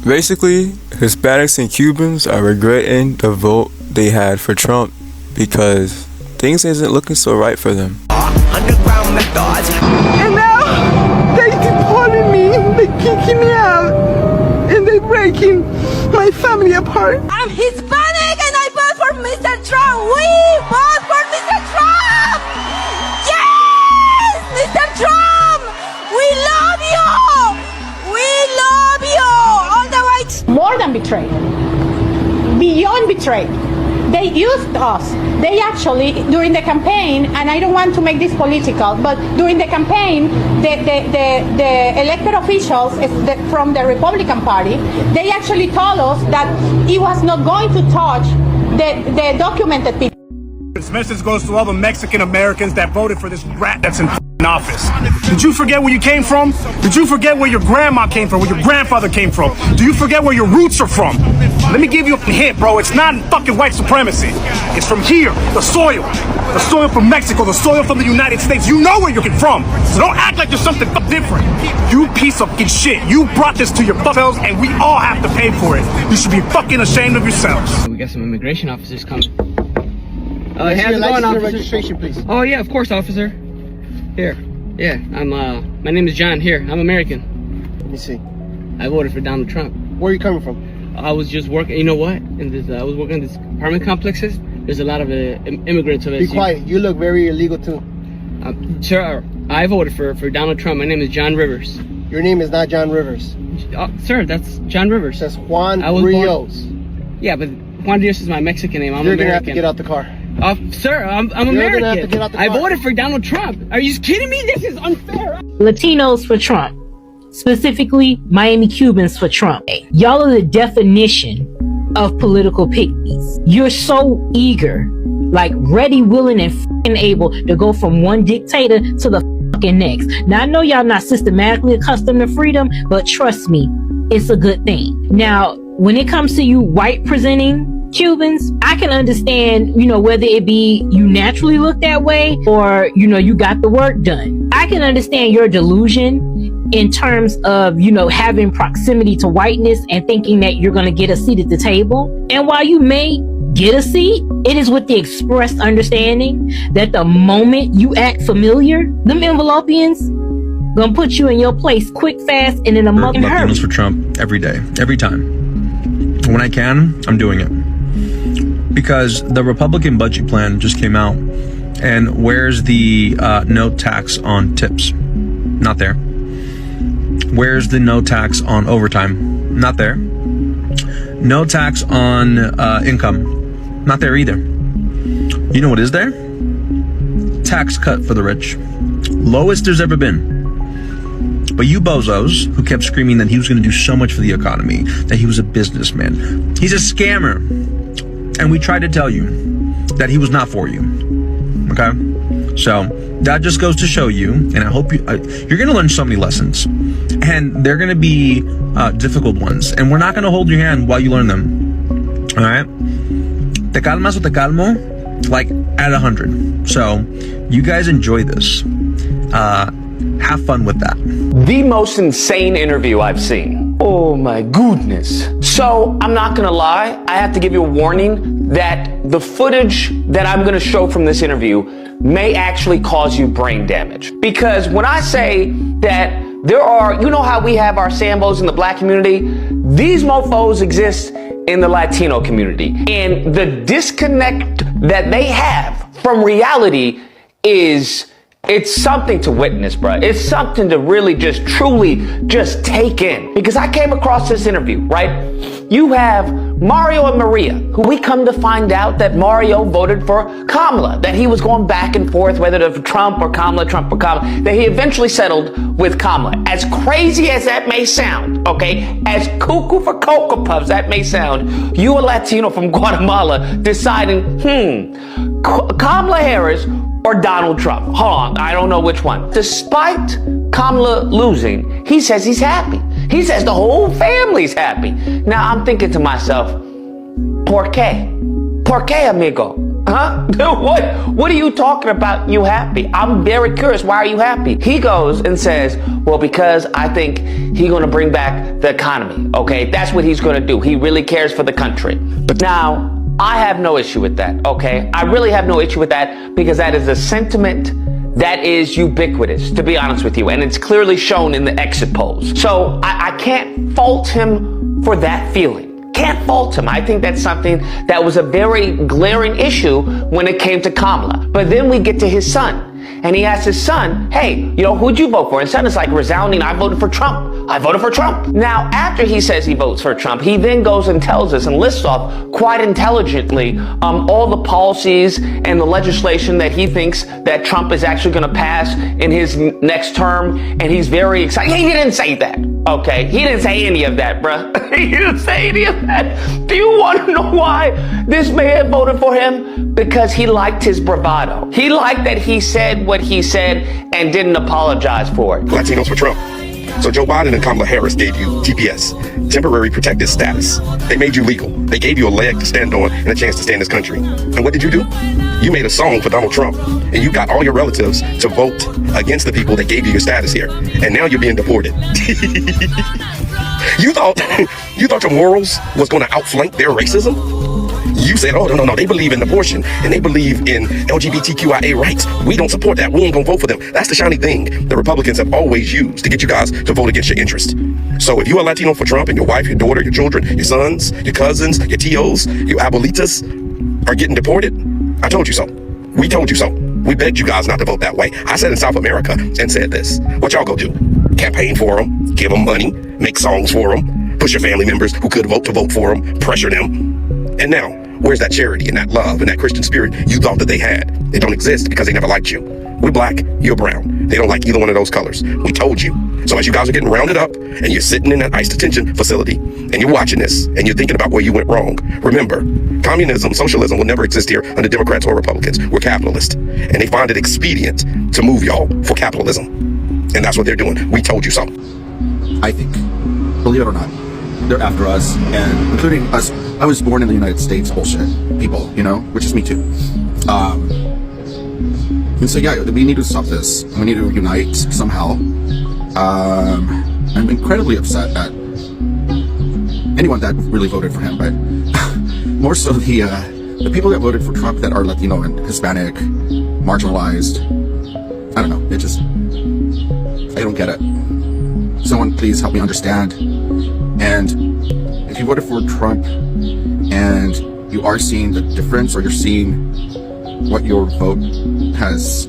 Basically, Hispanics and Cubans are regretting the vote they had for Trump because things isn't looking so right for them. And now they deporting me, they kicking me out, and they breaking my family apart. I'm Hispanic and I vote for Mr. Trump. We vote for Mr. Trump. Yes, Mr. Trump. We love you. We love you. All the rights. More than betrayed. Beyond betrayed. They used us. They actually, during the campaign, and I don't want to make this political, but during the campaign, the elected officials from the Republican Party, they actually told us that he was not going to touch the documented people. This message goes to all the Mexican Americans that voted for this rat that's in office. Did you forget where you came from? Did you forget where your grandma came from, where your grandfather came from? Do you forget where your roots are from? Let me give you a hint, bro. It's not fucking white supremacy. It's from here, the soil. The soil from Mexico, the soil from the United States. You know where you're from. So don't act like there's something different. You piece of fucking shit. You brought this to your selves and we all have to pay for it. You should be fucking ashamed of yourselves. We got some immigration officers coming. How's it going, officer? Registration, please. Oh yeah, of course, officer. Here. Yeah, my name is John. Here, I'm American. Let me see. I voted for Donald Trump. Where are you coming from? I was just working, you know what? I was working in these apartment complexes. There's a lot of immigrants. Be quiet. You look very illegal too. Sir, I voted for Donald Trump. My name is John Rivers. Your name is not John Rivers. Sir, that's John Rivers. It says Juan Rios. Yeah, but Juan Rios is my Mexican name. I'm You're American. gonna have to get out the car. Sir, I'm You're American. gonna have to get out the car. I voted for Donald Trump. Are you kidding me? This is unfair. Latinos for Trump. Specifically, Miami Cubans for Trump. Y'all are the definition of political pygmies. You're so eager, like ready, willing, and f***ing able to go from one dictator to the f***ing next. Now, I know y'all not systematically accustomed to freedom, but trust me, it's a good thing. Now, when it comes to you white presenting Cubans, I can understand, whether it be you naturally look that way or, you got the work done. I can understand your delusion in terms of, having proximity to whiteness and thinking that you're going to get a seat at the table. And while you may get a seat, it is with the expressed understanding that the moment you act familiar, them envelopians gonna put you in your place quick, fast, and in a motherfucking hurry. Latinos for Trump every day, every time. When I can, I'm doing it. Because the Republican budget plan just came out, and where's the no tax on tips? Not there. Where's the no tax on overtime? Not there. No tax on income? Not there either. You know what is there? Tax cut for the rich. Lowest there's ever been. But you bozos who kept screaming that he was going to do so much for the economy, that he was a businessman. He's a scammer. And we tried to tell you that he was not for you. Okay? So that just goes to show you, and I hope you're going to learn so many lessons. And they're going to be difficult ones. And we're not going to hold your hand while you learn them. All right? Te calmas o te calmo, like at 100. So you guys enjoy this. Have fun with that. The most insane interview I've seen. Oh my goodness. So I'm not gonna lie, I have to give you a warning that the footage that I'm gonna show from this interview may actually cause you brain damage. Because when I say that there are, you know how we have our Sambos in the black community? These mofos exist in the Latino community. And the disconnect that they have from reality it's something to witness, bro. It's something to really just truly just take in. Because I came across this interview, right? You have Mario and Maria, who we come to find out that Mario voted for Kamala, that he was going back and forth, whether to Trump or Kamala, that he eventually settled with Kamala. As crazy as that may sound, okay? As cuckoo for Cocoa Puffs that may sound, you a Latino from Guatemala deciding, Kamala Harris or Donald Trump. Hold on, I don't know which one. Despite Kamala losing, he says he's happy. He says the whole family's happy. Now I'm thinking to myself, ¿por qué? ¿Por qué, amigo? Huh? What are you talking about? You happy? I'm very curious. Why are you happy? He goes and says, well, because I think he's going to bring back the economy. Okay, that's what he's going to do. He really cares for the country. But now, I have no issue with that. Okay, I really have no issue with that because that is a sentiment that is ubiquitous, to be honest with you, and it's clearly shown in the exit polls. So I can't fault him for that feeling. Can't fault him. I think that's something that was a very glaring issue when it came to Kamala. But then we get to his son, and he asks his son, hey, who'd you vote for? And son is like resounding, I voted for Trump. I voted for Trump. Now, after he says he votes for Trump, he then goes and tells us and lists off quite intelligently all the policies and the legislation that he thinks that Trump is actually going to pass in his next term. And he's very excited. He didn't say that. Okay, he didn't say any of that, bruh. He didn't say any of that. Do you want to know why this man voted for him? Because he liked his bravado. He liked that he said what he said and didn't apologize for it. Latinos for Trump. So Joe Biden and Kamala Harris gave you TPS, temporary protected status. They made you legal. They gave you a leg to stand on and a chance to stay in this country. And what did you do? You made a song for Donald Trump, and you got all your relatives to vote against the people that gave you your status here. And now you're being deported. You thought your morals was going to outflank their racism? You said, oh, no, they believe in abortion and they believe in LGBTQIA rights. We don't support that. We ain't gonna vote for them. That's the shiny thing the Republicans have always used to get you guys to vote against your interest. So if you are Latino for Trump and your wife, your daughter, your children, your sons, your cousins, your tios, your abuelitas are getting deported, I told you so. We told you so. We begged you guys not to vote that way. I said in South America and said this. What y'all go do? Campaign for them, give them money, make songs for them, push your family members who could vote to vote for them, pressure them. And now, where's that charity and that love and that Christian spirit you thought that they had? They don't exist because they never liked you. We're black, you're brown. They don't like either one of those colors. We told you. So as you guys are getting rounded up and you're sitting in that ICE detention facility and you're watching this and you're thinking about where you went wrong, remember, communism, socialism will never exist here under Democrats or Republicans. We're capitalists. And they find it expedient to move y'all for capitalism. And that's what they're doing. We told you so. I think, believe it or not, they're after us, and including us. I was born in the United States bullshit people, which is me too. And so yeah, we need to stop this. We need to unite somehow. I'm incredibly upset at anyone that really voted for him, but more so the people that voted for Trump that are Latino and Hispanic, marginalized. I don't know. I don't get it. Someone please help me understand. And if you voted for Trump and you are seeing the difference, or you're seeing what your vote has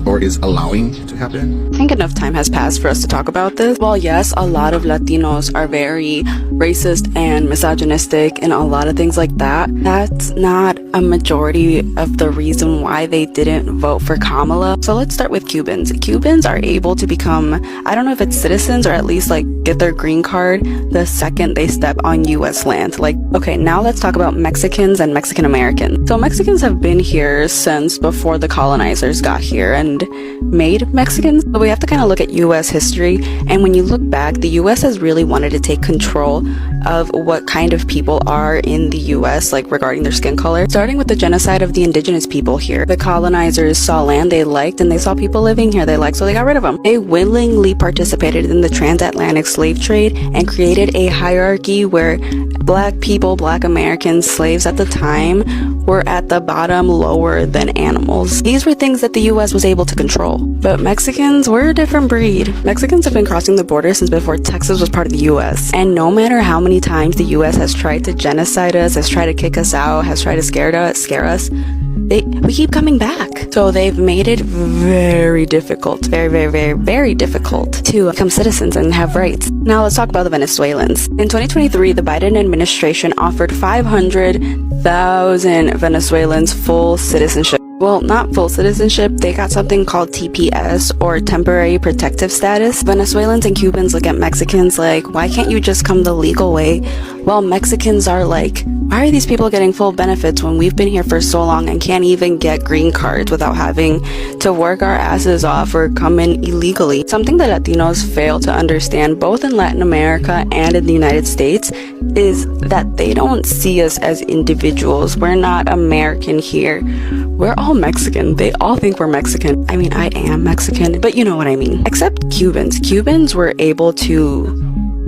or is allowing to happen. I think enough time has passed for us to talk about this. While yes, a lot of Latinos are very racist and misogynistic and a lot of things like that, that's not a majority of the reason why they didn't vote for Kamala. So let's start with Cubans. Cubans are able to become, I don't know if it's citizens or at least get their green card the second they step on US land. Okay, now let's talk about Mexicans and Mexican Americans. So Mexicans have been here since before the colonizers got here and made Mexicans. But we have to kind of look at US history, and when you look back, the US has really wanted to take control of what kind of people are in the US, regarding their skin color. Starting with the genocide of the indigenous people here. The colonizers saw land they liked and they saw people living here they liked, so they got rid of them. They willingly participated in the transatlantic slave trade and created a hierarchy where black people, black Americans, slaves at the time, were at the bottom, lower than animals. These were things that the US was able to control. But Mexicans were a different breed. Mexicans have been crossing the border since before Texas was part of the US. And no matter how many times the US has tried to genocide us, has tried to kick us out, has tried to scare us, we keep coming back. So they've made it very difficult, very, very, very, very difficult to become citizens and have rights. Now let's talk about the Venezuelans. In 2023, the Biden administration offered 500,000 Venezuelans full citizenship. Well, not full citizenship, they got something called TPS, or temporary protective status. Venezuelans and Cubans look at Mexicans like, why can't you just come the legal way? Well, Mexicans are like, why are these people getting full benefits when we've been here for so long and can't even get green cards without having to work our asses off or come in illegally? Something that Latinos fail to understand, both in Latin America and in the United States, is that they don't see us as individuals. We're not American here. We're all Mexican. They all think we're Mexican. I mean, I am Mexican, but you know what I mean. Except Cubans. Cubans were able to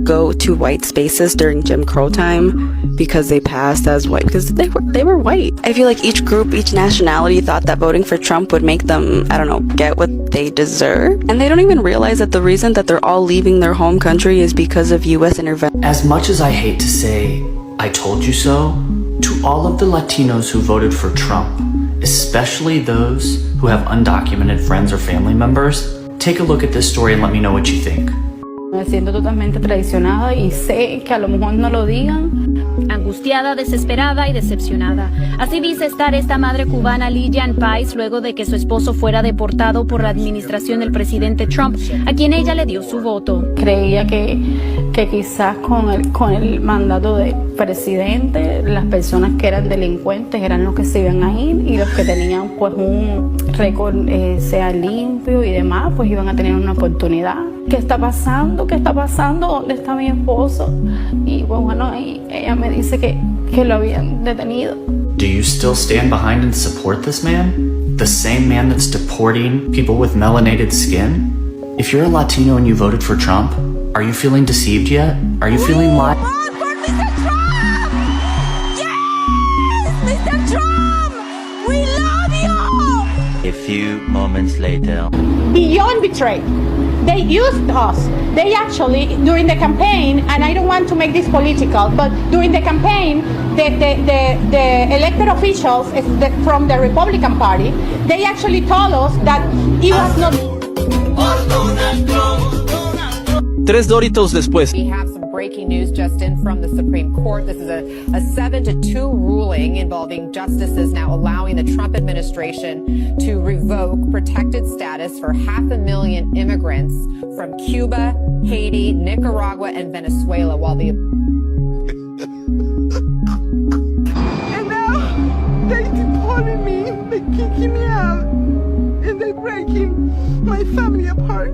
go to white spaces during Jim Crow time because they passed as white, because they were white. I feel like each group, each nationality thought that voting for Trump would make them, I don't know, get what they deserve. And they don't even realize that the reason that they're all leaving their home country is because of US intervention. As much as I hate to say, I told you so, to all of the Latinos who voted for Trump, especially those who have undocumented friends or family members, take a look at this story and let me know what you think. Me siento totalmente traicionada y sé que a lo mejor no lo digan. Angustiada, desesperada y decepcionada. Así dice estar esta madre cubana Lillian Pais luego de que su esposo fuera deportado por la administración del presidente Trump, a quien ella le dio su voto. Creía que quizás con el mandato del presidente, las personas que eran delincuentes eran los que se iban a ir y los que tenían pues un récord sea limpio y demás, pues iban a tener una oportunidad. ¿Qué está pasando? ¿Qué está pasando? ¿Dónde está mi esposo? Y pues bueno, y ella me dice que lo habían detenido. Do you still stand behind and support this man? The same man that's deporting people with melanated skin? If you're a Latino and you voted for Trump, are you feeling deceived yet? Are you feeling lied? Vote for Mr. Trump! Yes! Mr. Trump! We love you! A few moments later. Beyond betrayed. They used us. They actually, during the campaign, and I don't want to make this political, but during the campaign, the elected officials from the Republican Party, they actually told us that it was not... 3 Doritos después. We have some breaking news just in from the Supreme Court. This is a 7-2 ruling involving justices now allowing the Trump administration to revoke protected status for 500,000 immigrants from Cuba, Haiti, Nicaragua, and Venezuela, while the... And now they deported me, they kicking me out, and they breaking my family apart.